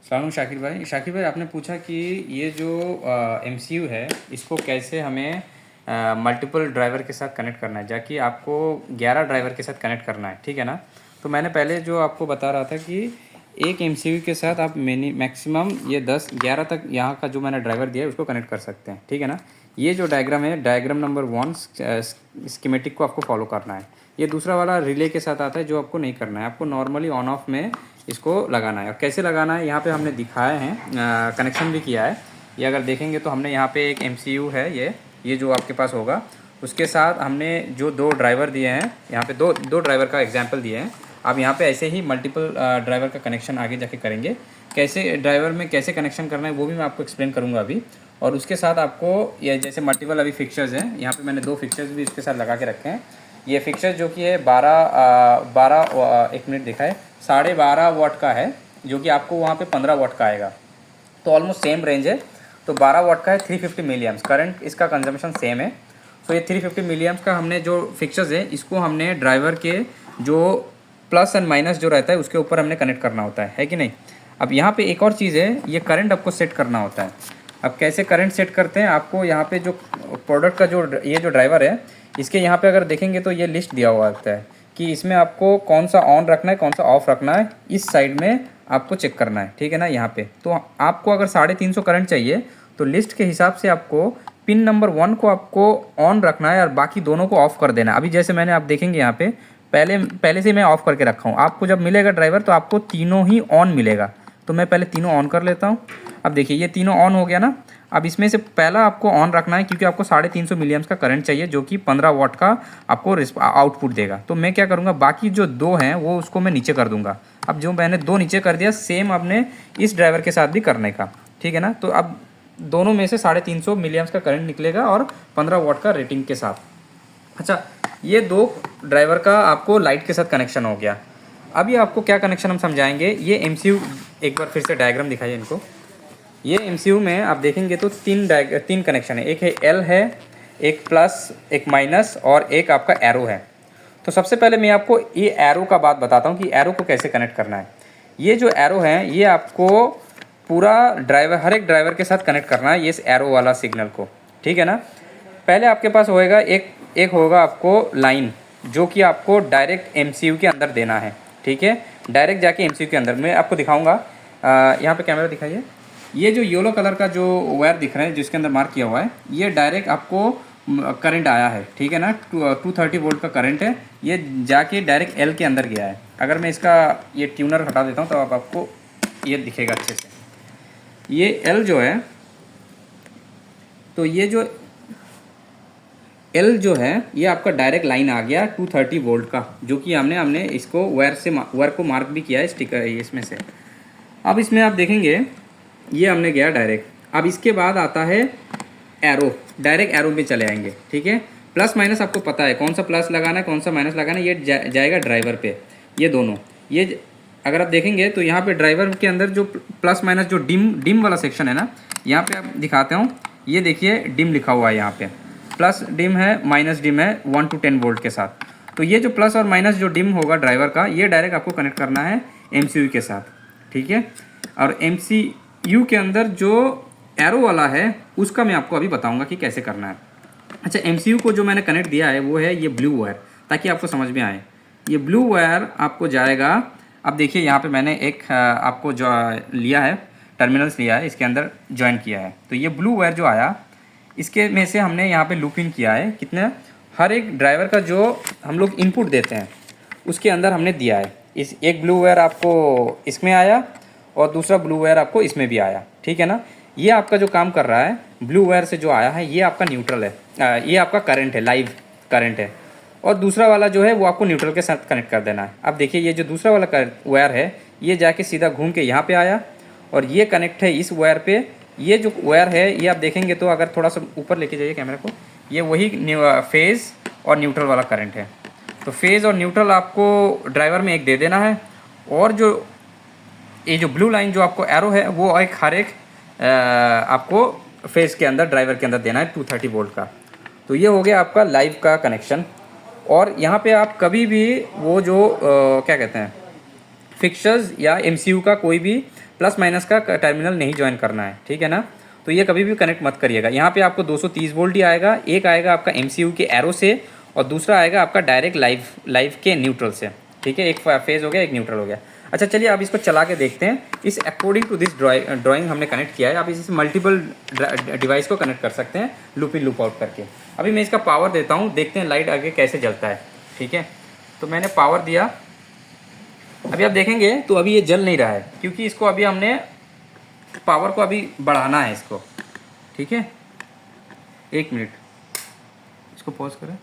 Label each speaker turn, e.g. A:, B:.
A: सलाम शाकिर भाई आपने पूछा कि ये जो एमसीयू है इसको कैसे हमें मल्टीपल ड्राइवर के साथ कनेक्ट करना है, जाकि आपको 11 ड्राइवर के साथ कनेक्ट करना है, ठीक है ना। तो मैंने पहले जो आपको बता रहा था कि एक एमसीयू के साथ आप मैक्सिमम ये 10-11 तक यहाँ का जो मैंने ड्राइवर दिया है उसको कनेक्ट कर सकते हैं, ठीक है ना। ये जो डायग्राम है, डायग्राम नंबर 1 स्कीमेटिक को आपको फॉलो करना है। ये दूसरा वाला रिले के साथ आता है जो आपको नहीं करना है, आपको नॉर्मली ऑन ऑफ में इसको लगाना है। और कैसे लगाना है यहाँ पे हमने दिखाया है, कनेक्शन भी किया है। ये अगर देखेंगे तो हमने यहाँ पे एक एमसीयू है, ये जो आपके पास होगा उसके साथ हमने जो 2 ड्राइवर दिए हैं, यहाँ पे दो ड्राइवर का एग्जांपल दिए हैं। आप यहाँ पे ऐसे ही मल्टीपल ड्राइवर का कनेक्शन आगे जाके करेंगे। कैसे ड्राइवर में कैसे कनेक्शन करना है वो भी मैं आपको एक्सप्लेन करूँगा अभी। और उसके साथ आपको ये जैसे मल्टीपल अभी फिक्चर्स हैं, यहाँ पे मैंने 2 फिक्चर्स भी इसके साथ लगा के रखे हैं। ये फिक्चर जो कि है 1 मिनट दिखाए 12.5 वाट का है, जो कि आपको वहाँ पे 15 वाट का आएगा, तो ऑलमोस्ट सेम रेंज है। तो 12 वाट का है, 350 मिली एम्प्स करंट, इसका कंजम्पशन सेम है। तो ये 350 मिली एम्प्स का हमने जो फिक्चर्स है इसको हमने ड्राइवर के जो प्लस एंड माइनस जो रहता है उसके ऊपर हमने कनेक्ट करना होता है कि नहीं। अब यहाँ पे एक और चीज़ है, ये करंट आपको सेट करना होता है। अब कैसे करंट सेट करते हैं, आपको यहाँ पे जो प्रोडक्ट का जो ये जो ड्राइवर है इसके यहाँ पे अगर देखेंगे तो ये लिस्ट दिया हुआ होता है कि इसमें आपको कौन सा ऑन रखना है, कौन सा ऑफ रखना है, इस साइड में आपको चेक करना है, ठीक है ना। यहाँ पे तो आपको अगर 350 करंट चाहिए तो लिस्ट के हिसाब से आपको पिन नंबर 1 को आपको ऑन रखना है और बाकी दोनों को ऑफ कर देना है। अभी जैसे मैंने आप देखेंगे यहाँ पे पहले से मैं ऑफ करके रखा हूँ। आपको जब मिलेगा ड्राइवर तो आपको तीनों ही ऑन मिलेगा, तो मैं पहले तीनों ऑन कर लेता हूँ। अब देखिए ये तीनों ऑन हो गया ना। अब इसमें से पहला आपको ऑन रखना है क्योंकि आपको 350 मिलियम्स का करंट चाहिए जो कि 15 वाट का आपको आउटपुट देगा। तो मैं क्या करूँगा, बाकी जो 2 हैं वो उसको मैं नीचे कर दूंगा। अब जो मैंने 2 नीचे कर दिया सेम अपने इस ड्राइवर के साथ भी करने का, ठीक है ना। तो अब दोनों में से 350 मिलियम्स का करंट निकलेगा और 15 वाट का रेटिंग के साथ। अच्छा, ये 2 ड्राइवर का आपको लाइट के साथ कनेक्शन हो गया। अभी आपको क्या कनेक्शन हम समझाएंगे। ये एमसीयू एक बार फिर से डायग्राम दिखाइए इनको। ये एमसीयू में आप देखेंगे तो 3 कनेक्शन है, एक है एल है, एक प्लस, एक माइनस और एक आपका एरो है। तो सबसे पहले मैं आपको ये एरो का बात बताता हूँ कि एरो को कैसे कनेक्ट करना है। ये जो एरो है ये आपको पूरा ड्राइवर, हर एक ड्राइवर के साथ कनेक्ट करना है, ये इस एरो वाला सिग्नल को, ठीक है ना। पहले आपके पास होएगा एक होगा आपको लाइन जो कि आपको डायरेक्ट एमसीयू के अंदर देना है, ठीक है। डायरेक्ट जाके एमसीयू के अंदर मैं आपको दिखाऊंगा। यहाँ पे कैमरा दिखाइए। ये जो येलो कलर का जो वायर दिख रहा है जिसके अंदर मार्क किया हुआ है, ये डायरेक्ट आपको करंट आया है, ठीक है ना। 230 वोल्ट का करंट है, ये जाके डायरेक्ट एल के अंदर गया है। अगर मैं इसका ये ट्यूनर हटा देता हूँ तो आपको ये दिखेगा अच्छे से। ये एल जो है, तो ये जो एल जो है ये आपका डायरेक्ट लाइन आ गया 230 वोल्ट का, जो कि हमने इसको वायर को मार्क भी किया है स्टिकर इसमें से। अब इसमें आप देखेंगे ये हमने गया डायरेक्ट। अब इसके बाद आता है एरो, डायरेक्ट एरो में चले आएंगे, ठीक है। प्लस माइनस आपको पता है कौन सा प्लस लगाना है कौन सा माइनस लगाना है, ये जाएगा ड्राइवर पे। ये दोनों ये अगर आप देखेंगे तो यहाँ पे ड्राइवर के अंदर जो प्लस माइनस जो डिम वाला सेक्शन है ना, यहाँ पे आप दिखाते हूँ, ये देखिए डिम लिखा हुआ है। यहाँ पे प्लस डिम है, माइनस डिम है 1 to 10 वोल्ट के साथ। तो ये जो प्लस और माइनस जो डिम होगा ड्राइवर का, ये डायरेक्ट आपको कनेक्ट करना है एमसीयू के साथ, ठीक है। और एमसीयू के अंदर जो एरो वाला है उसका मैं आपको अभी बताऊंगा कि कैसे करना है। अच्छा, एमसीयू को जो मैंने कनेक्ट दिया है वो है ये ब्लू वायर, ताकि आपको समझ में आए। ये ब्लू वायर आपको जाएगा। अब देखिए यहाँ पे मैंने एक आपको जो लिया है, टर्मिनल्स लिया है, इसके अंदर ज्वाइन किया है। तो ये ब्लू वायर जो आया इसके में से हमने यहाँ पे लूप इन किया है। कितने, हर एक ड्राइवर का जो हम लोग इनपुट देते हैं उसके अंदर हमने दिया है। इस एक ब्लू वायर आपको इसमें आया और दूसरा ब्लू वायर आपको इसमें भी आया, ठीक है ना। ये आपका जो काम कर रहा है ब्लू वायर से जो आया है ये आपका न्यूट्रल है, ये आपका करंट है, लाइव करंट है। और दूसरा वाला जो है वो आपको न्यूट्रल के साथ कनेक्ट कर देना है। अब देखिए ये जो दूसरा वाला वायर है ये जाके सीधा घूम के यहाँ पे आया और ये कनेक्ट है इस वायर पे। ये जो वायर है ये आप देखेंगे तो अगर थोड़ा सा ऊपर लेके जाइए कैमरा को, ये वही फेज़ और न्यूट्रल वाला करंट है। तो फेज़ और न्यूट्रल आपको ड्राइवर में एक दे देना है। और जो ये जो ब्लू लाइन जो आपको एरो है वो एक हर एक आपको फेज़ के अंदर, ड्राइवर के अंदर देना है 230 वोल्ट का। तो ये हो गया आपका लाइव का कनेक्शन। और यहाँ पे आप कभी भी वो जो क्या कहते हैं फिक्सर्स या एमसीयू का कोई भी प्लस माइनस का टर्मिनल नहीं ज्वाइन करना है, ठीक है ना। तो ये कभी भी कनेक्ट मत करिएगा। यहाँ पे आपको 230 वोल्ट ही आएगा, एक आएगा आपका एमसीयू के एरो से और दूसरा आएगा आपका डायरेक्ट लाइव के न्यूट्रल से, ठीक है। एक फेज हो गया, एक न्यूट्रल हो गया। अच्छा चलिए अब इसको चला के देखते हैं। इस अकॉर्डिंग टू दिस ड्राइंग हमने कनेक्ट किया है। आप इसे मल्टीपल डिवाइस को कनेक्ट कर सकते हैं लूप इन लूप आउट करके। अभी मैं इसका पावर देता हूँ, देखते हैं लाइट आगे कैसे जलता है, ठीक है। तो मैंने पावर दिया, अभी आप देखेंगे तो अभी ये जल नहीं रहा है, क्योंकि इसको अभी हमने पावर को अभी बढ़ाना है इसको, ठीक है। 1 मिनट इसको पॉज करें।